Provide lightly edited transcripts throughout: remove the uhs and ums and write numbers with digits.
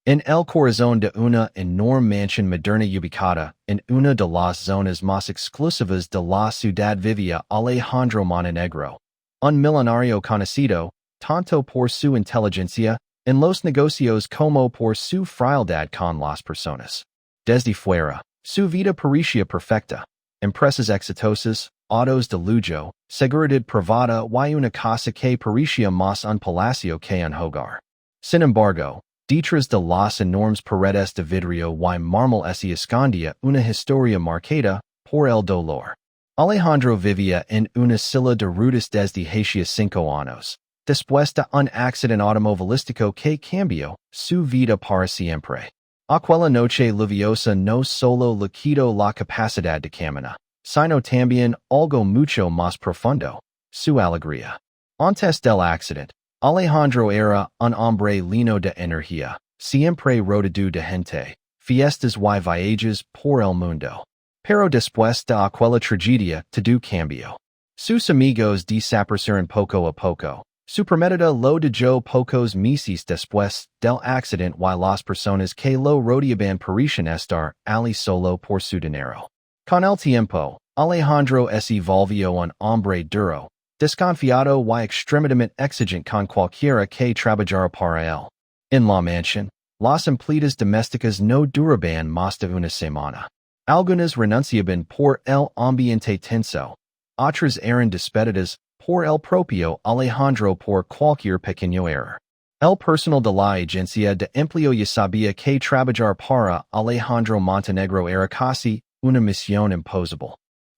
En el corazón de una enorme mansión moderna ubicada en una de las zonas más exclusivas de la ciudad vivía Alejandro Montenegro, un millonario conocido, tanto por su inteligencia en los negocios como por su frialdad con las personas. Desde fuera, su vida parecía perfecta, empresas exitosas, autos de lujo, seguridad privada y una casa que parecía más un palacio que un hogar. Sin embargo, detrás de las enormes paredes de vidrio y mármol se escondía una historia marcada por el dolor. Alejandro vivía en una Silla De Ruedas desde hacía 5 años, después de un accidente automovilístico que cambió su vida para siempre. Aquella noche lluviosa no solo le quitó la capacidad de caminar, sino también algo mucho más profundo, su alegría. Antes del accidente, Alejandro era un hombre lleno de energía, siempre rodeado de gente, fiestas y viajes por el mundo. Pero después de aquella tragedia, todo cambió. Sus amigos desaparecieron poco a poco. Su prometida lo dejó pocos meses después del accidente y las personas que lo rodeaban parecían estar allí solo por su dinero. Con el tiempo, Alejandro se volvió un hombre duro, desconfiado y extremadamente exigente con cualquiera que trabajara para él. En la mansión, las empleadas domésticas no duraban más de una semana. Algunas renunciaban por el ambiente tenso, otras eran despedidas por el propio Alejandro por cualquier pequeño error. El personal de la agencia de empleo ya sabía que trabajar para Alejandro Montenegro era casi una misión imposible.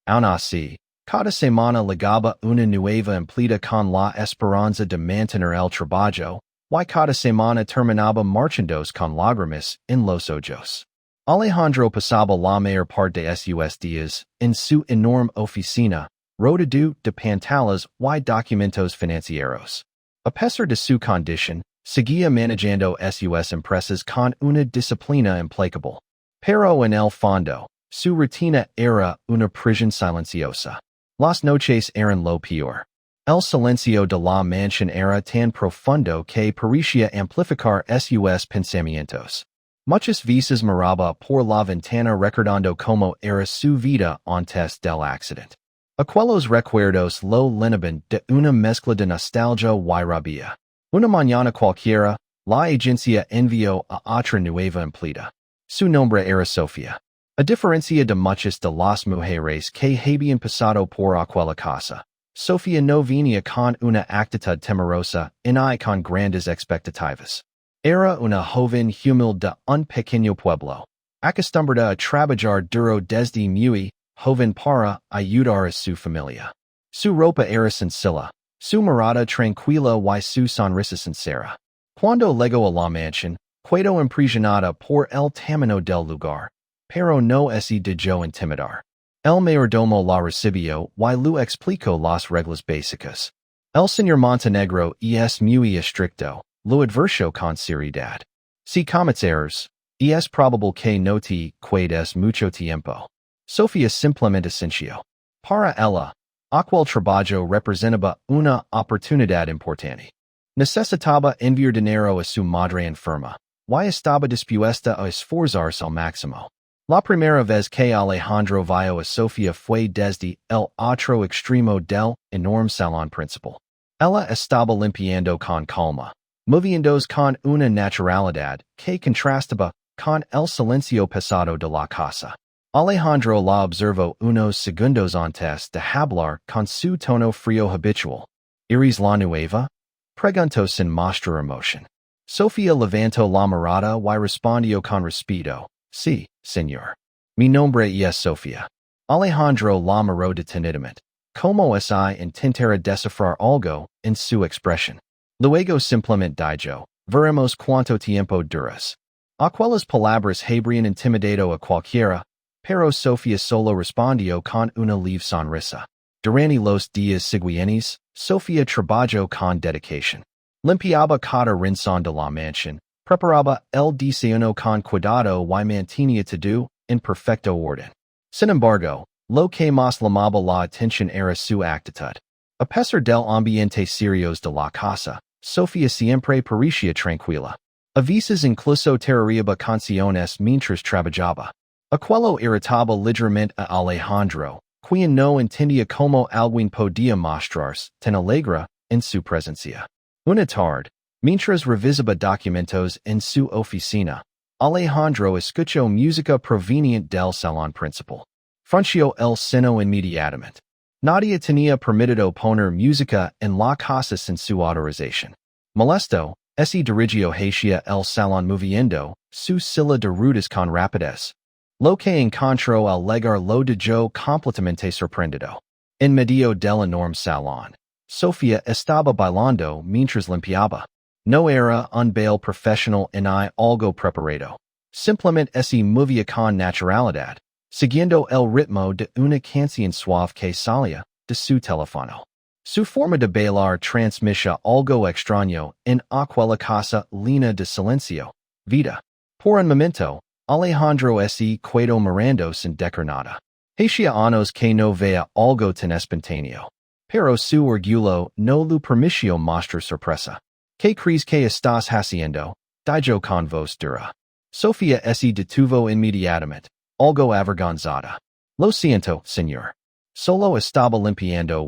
Aun así, cada semana llegaba una nueva empleada con la esperanza de mantener el trabajo, y cada semana terminaba marchándose con lágrimas en los ojos. Alejandro pasaba la mayor parte de sus días en su enorme oficina, rodeado de pantallas y documentos financieros. A pesar de su condición, seguía manejando sus empresas con una disciplina implacable. Pero en el fondo, su rutina era una prisión silenciosa. Las noches eran lo peor. El silencio de la mansión era tan profundo que parecía amplificar sus pensamientos. Muchas veces miraba por la ventana recordando cómo era su vida antes del accidente. Aquellos recuerdos lo llenaban de una mezcla de nostalgia y rabia. Una mañana cualquiera, la agencia envió a otra nueva empleada. Su nombre era Sofía. A diferencia de muchas de las mujeres que habían pasado por aquella casa, Sofía no venía con una actitud temerosa ni con grandes expectativas. Era una joven humilde de un pequeño pueblo, acostumbrada a trabajar duro desde muy joven para ayudar a su familia. Su ropa era sencilla, su mirada tranquila y su sonrisa sincera. Cuando llegó a la mansión, quedó impresionada por el tamaño del lugar, pero no se dejó intimidar. El mayordomo la recibió y le explicó las reglas básicas. El señor Montenegro es muy estricto, lo advirtió con seriedad. Si cometes errores, es probable que no te quedes mucho tiempo. Sofía simplemente sintió. Para ella, aquel trabajo representaba una oportunidad importante. Necesitaba enviar dinero a su madre enferma, y estaba dispuesta a esforzarse al máximo. La primera vez que Alejandro vio a Sofía fue desde el otro extremo del enorme salón principal. Ella estaba limpiando con calma, moviéndose con una naturalidad que contrastaba con el silencio pesado de la casa. Alejandro la observó unos segundos antes de hablar con su tono frío habitual. ¿Eres la nueva? Preguntó sin mostrar emoción. Sofía levantó la mirada y respondió con respeto. Sí, señor. Mi nombre es Sofía. Alejandro la miró detenidamente, como si intentara descifrar algo en su expresión. Luego simplemente dijo, veremos cuánto tiempo duras. Aquellas palabras habrían intimidado a cualquiera, pero Sofía solo respondió con una leve sonrisa. Durante los días siguientes, Sofía trabajó con dedicación. Limpiaba cada rincón de la mansión, preparaba el desayuno con cuidado y mantenía todo en perfecto orden. Sin embargo, lo que más llamaba la atención era su actitud. A pesar del ambiente serio de la casa, Sofía siempre parecía tranquila. A veces incluso terrible canciones mientras trabajaba. Aquello irritaba ligeramente a Alejandro, quien no entendía como alguien podía mostrarse tan alegre en su presencia. Una tarde, mientras revisaba documentos en su oficina, Alejandro escuchó música proveniente del salón principal. Frunció el seno inmediatamente. Nadie tenía permitido poner música en la casa sin su autorización. Molesto, se dirigió hacia el salón moviendo su silla de ruedas con rapidez. Lo que encontró al llegar lo dejó completamente sorprendido. En medio del enorme salón, Sofía estaba bailando mientras limpiaba. No era un baile profesional ni algo preparado. Simplemente se movía con naturalidad, siguiendo el ritmo de una canción suave que salía de su teléfono. Su forma de bailar transmitía algo extraño en aquella casa llena de silencio. Vida. Por un momento, Alejandro se quedó mirando sin decir nada. Hacía años que no veía algo tan espontáneo. Pero su orgullo no le permitió mostrar sorpresa. ¿Qué crees que estás haciendo? Dijo con voz dura. Sofía se detuvo inmediatamente, algo avergonzada. Lo siento, señor. Solo estaba limpiando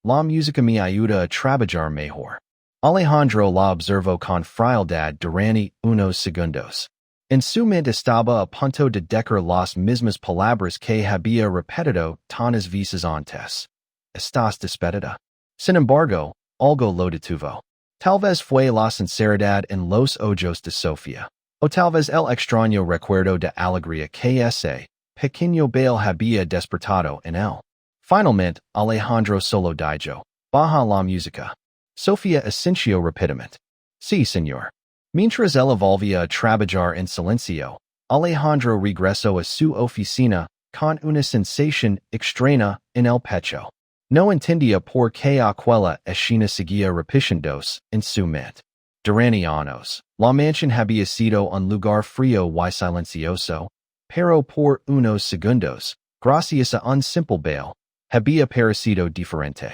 la música me ayuda a trabajar mejor. Alejandro la observó con frialdad durante unos segundos. En su mente estaba a punto de decir las mismas palabras que había repetido tantas veces antes. ¿Estás despedida? Sin embargo, algo lo detuvo. Tal vez fue la sinceridad en los ojos de Sofía, o tal vez el extraño recuerdo de alegría que ese pequeño baile había despertado en él. Finalmente, Alejandro solo dijo, baja la música. Sofía asintió rápidamente. Sí, señor. Mientras él volvía a trabajar en silencio, Alejandro regresó a su oficina con una sensación extraña en el pecho. No entendía por qué aquella escena seguía repitiéndose en su mente. Durante años, la mansión había sido un lugar frío y silencioso, pero por unos segundos, gracias a un simple baile, había parecido diferente.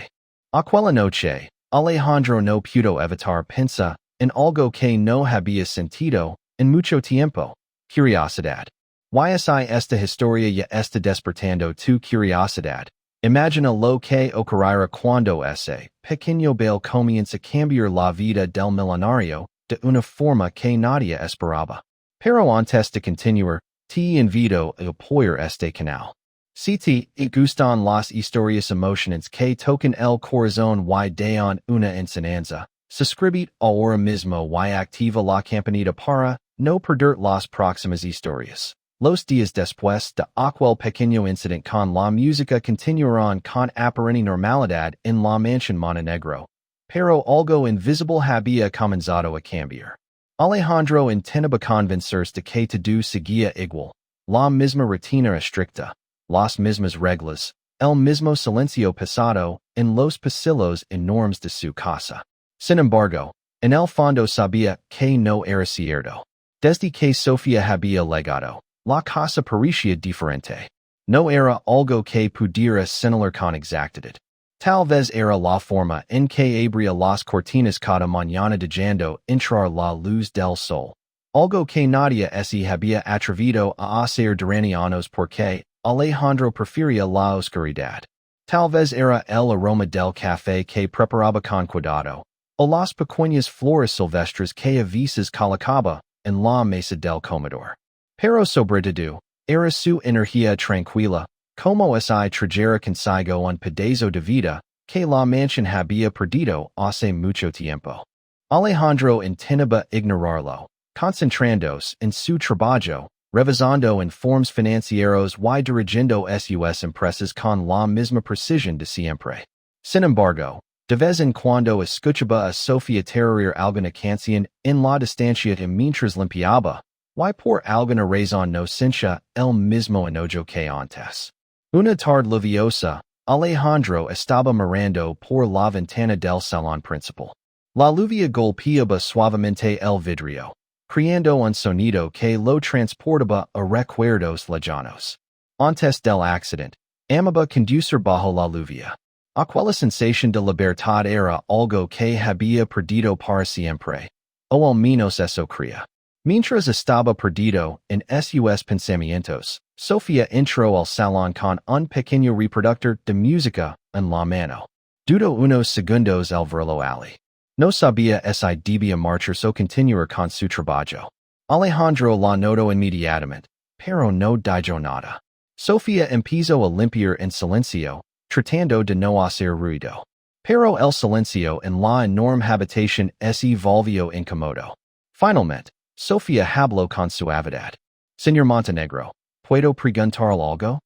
Aquella noche, Alejandro no pudo evitar pensar en algo que no había sentido en mucho tiempo: curiosidad. ¿Y esta historia ya está despertando tu curiosidad? Imagina lo que ocurrirá cuando ese pequeño baile comienza a cambiar la vida del millonario de una forma que nadie esperaba. Pero antes de continuar, te invito a apoyar este canal. Si te gustan las historias emocionantes que tocan el corazón y dan una enseñanza, suscríbete ahora mismo y activa la campanita para no perder las próximas historias. Los días después de aquel pequeño incidente con la música continuaron con aparente normalidad en la mansión Montenegro, pero algo invisible había comenzado a cambiar. Alejandro intentaba convencerse de que todo seguía igual, la misma rutina estricta, las mismas reglas, el mismo silencio pesado en los pasillos enormes de su casa. Sin embargo, en el fondo sabía que no era cierto. Desde que Sofía había llegado, la casa parecía diferente. No era algo que pudiera señalar con exactitud. Tal vez era la forma en que abría las cortinas cada mañana dejando entrar la luz del sol. Algo que nadie se había atrevido a hacer durante años porque Alejandro prefería la oscuridad. Tal vez era el aroma del café que preparaba con cuidado, o las pequeñas flores silvestres que a veces colocaba en la mesa del comedor. Pero sobre todo, era su energía tranquila, como si trajera consigo un pedazo de vida que la mansión había perdido hace mucho tiempo. Alejandro intentaba ignorarlo, concentrándose en su trabajo, revisando informes financieros y dirigiendo sus empresas con la misma precisión de siempre. Sin embargo, de vez en cuando escuchaba a Sofía tararear alguna canción en la distancia y mientras limpiaba, y por alguna razón no sentía el mismo enojo que antes. Una tarde lluviosa, Alejandro estaba mirando por la ventana del salón principal. La lluvia golpeaba suavemente el vidrio, creando un sonido que lo transportaba a recuerdos lejanos. Antes del accidente, amaba conducir bajo la lluvia. Aquella sensación de libertad era algo que había perdido para siempre, o al menos eso creía. Mientras estaba perdido en sus pensamientos, Sofía entró al salón con un pequeño reproductor de música en la mano. Dudó unos segundos al verlo allí. No sabía si debía marcharse o continuar con su trabajo. Alejandro la notó inmediatamente, pero no dijo nada. Sofía empezó a limpiar en silencio, tratando de no hacer ruido. Pero el silencio en la enorme habitación se volvió incómodo. Finalmente, Sofía habló con suavidad. Señor Montenegro, ¿puedo preguntarle algo?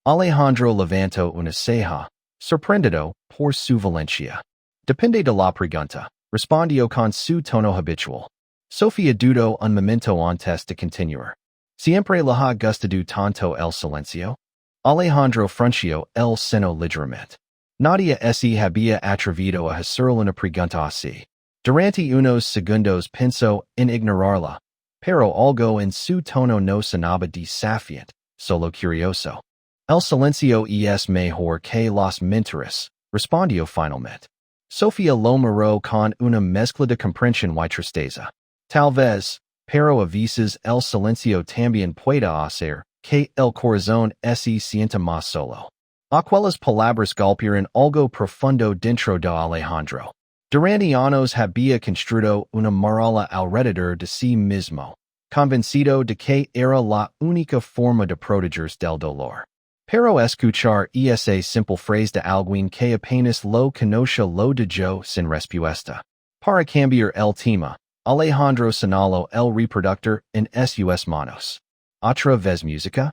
Alejandro levantó una ceja, sorprendido por su valencia. Depende de la pregunta, respondió con su tono habitual. Sofía dudó un momento antes de continuar. ¿Siempre le ha gustado tanto el silencio? Alejandro frunció el seno ligeramente. Nadie se había atrevido a hacerle una pregunta así. Durante unos segundos pensó en ignorarla, pero algo en su tono no sonaba desafiante, solo curioso. El silencio es mejor que las mentiras, respondió finalmente. Sofía lo miró con una mezcla de comprensión y tristeza. Tal vez, pero a veces el silencio también puede hacer que el corazón se sienta más solo. Aquellas palabras golpearon algo profundo dentro de Alejandro. Durante años había construido una muralla alrededor de sí mismo, convencido de que era la única forma de protegerse del dolor. Pero escuchar esa simple frase de alguien que apenas lo conoce lo dejó sin respuesta. Para cambiar el tema, Alejandro señaló el reproductor en sus manos. ¿Otra vez música?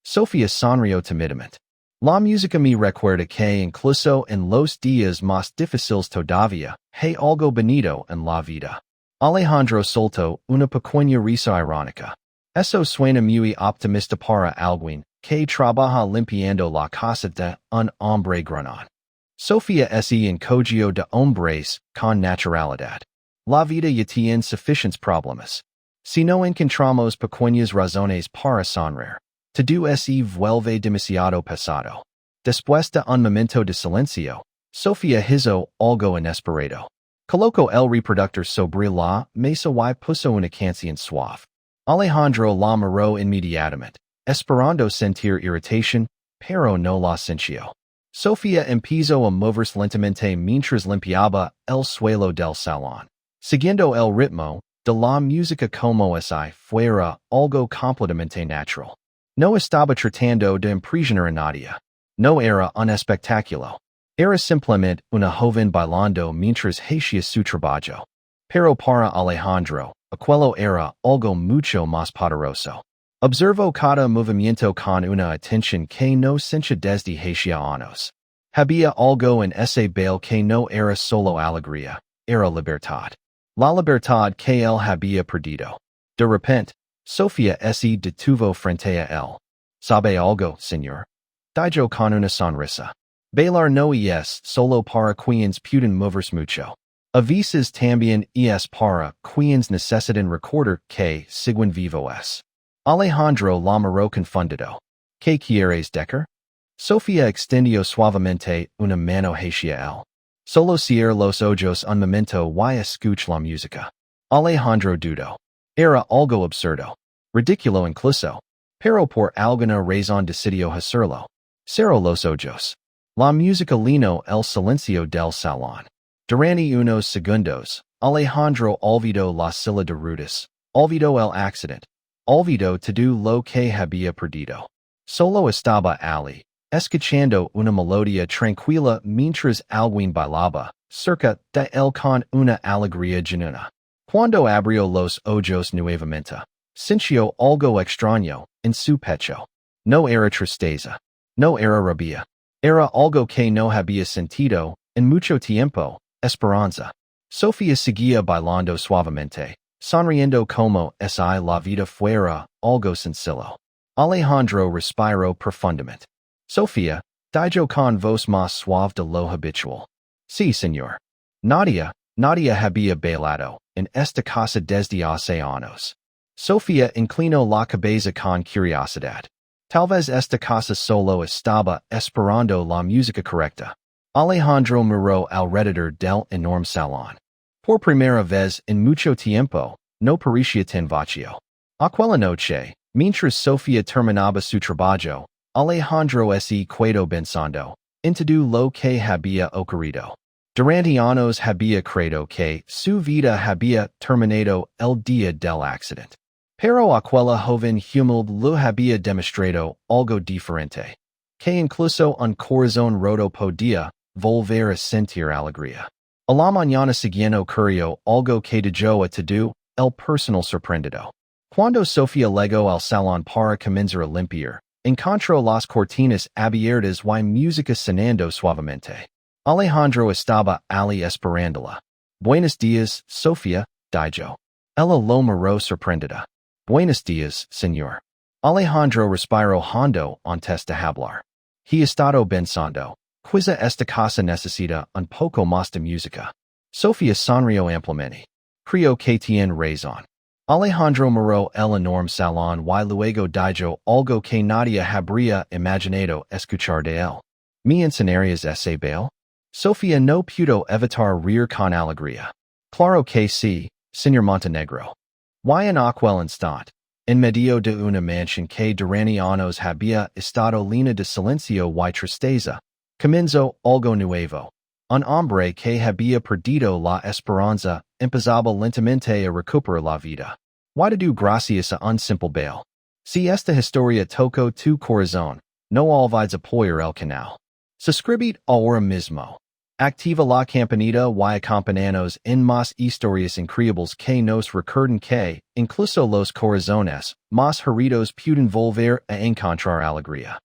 Sofía sonrió tímidamente. La música me recuerda que incluso en los días más difíciles todavía hay algo bonito en la vida. Alejandro soltó una pequeña risa irónica. Eso suena muy optimista para alguien que trabaja limpiando la casa de un hombre granón. Sofía se encogió de hombres con naturalidad. La vida ya tiene suficientes problemas. Si no encontramos pequeñas razones para sonreír, todo se vuelve demasiado pesado. Después de un momento de silencio, Sofía hizo algo inesperado. Colocó el reproductor sobre la mesa y puso una canción suave. Alejandro la miró inmediatamente, esperando sentir irritación, pero no la sintió. Sofía empezó a moverse lentamente mientras limpiaba el suelo del salón, siguiendo el ritmo de la música como si fuera algo completamente natural. No estaba tratando de impresionar a nadie. No era un espectáculo. Era simplemente una joven bailando mientras hacía su trabajo. Pero para Alejandro, aquello era algo mucho más poderoso. Observó cada movimiento con una atención que no sintió desde hacía años. Había algo en ese baile que no era solo alegría, era libertad. La libertad que él había perdido. De repente, Sofía se detuvo frente a él. ¿Sabe algo, señor? Dijo con una sonrisa. Bailar no es solo para quienes pueden moverse mucho. A veces también es para quienes necesitan recordar que siguen vivos. Alejandro la miró confundido. ¿Qué quieres decir? Sofía extendió suavemente una mano hacia él. Solo cierra los ojos un momento y escucha la música. Alejandro dudó. Era algo absurdo. Ridículo incluso. Pero por alguna razón decidió hacerlo. Cerró los ojos. La música llenó el silencio del salón. Durante unos segundos, Alejandro olvidó la Silla De Ruedas, olvidó el accidente, olvidó todo lo que había perdido. Solo estaba allí, escuchando una melodía tranquila mientras alguien bailaba, cerca de él con una alegría genuina. Cuando abrió los ojos nuevamente, sintió algo extraño en su pecho. No era tristeza, no era rabia. Era algo que no había sentido en mucho tiempo, esperanza. Sofía seguía bailando suavemente, sonriendo como si la vida fuera algo sencillo. Alejandro respiró profundamente. Sofía, dijo con voz más suave de lo habitual. Sí, señor. Nadie había bailado en esta casa desde hace años. Sofía inclinó la cabeza con curiosidad. Tal vez esta casa solo estaba esperando la música correcta. Alejandro miró alrededor del enorme salón. Por primera vez en mucho tiempo, no parecía tan vacío. Aquella noche, mientras Sofía terminaba su trabajo, Alejandro se quedó pensando, into lo que había ocurrido. Durante años había creído que su vida había terminado el día del accidente. Pero aquella joven humilde lo había demostrado algo diferente, que incluso un corazón roto podía volver a sentir alegría. A la mañana siguiente ocurrió algo que dejó a todo el personal sorprendido. Cuando Sofía llegó al salón para comenzar a limpiar, encontró las cortinas abiertas y música sonando suavemente. Alejandro estaba allí esperándola. Buenos días, Sofía, dijo. Ella lo miró sorprendida. Buenos días, señor. Alejandro respiró hondo antes de hablar. He estado pensando, quizá esta casa necesita un poco más de música. Sofía sonrió ampliamente. Creo que tiene razón. Alejandro miró el enorme salón y luego dijo algo que nadie habría imaginado escuchar de él. ¿Me enseñarías ese baile? Sofía no pudo evitar reír con alegría. Claro que sí, señor Montenegro. Y en aquel instante, en medio de una mansión que durante años había estado llena de silencio y tristeza, comenzó algo nuevo. Un hombre que había perdido la esperanza empezaba lentamente a recuperar la vida. Y todo gracias a un simple baile. Si esta historia tocó tu corazón, no olvides apoyar el canal. Suscríbete ahora mismo. Activa la campanita y acompáñanos en más historias increíbles que nos recuerdan que, incluso los corazones más heridos pueden volver a encontrar alegría.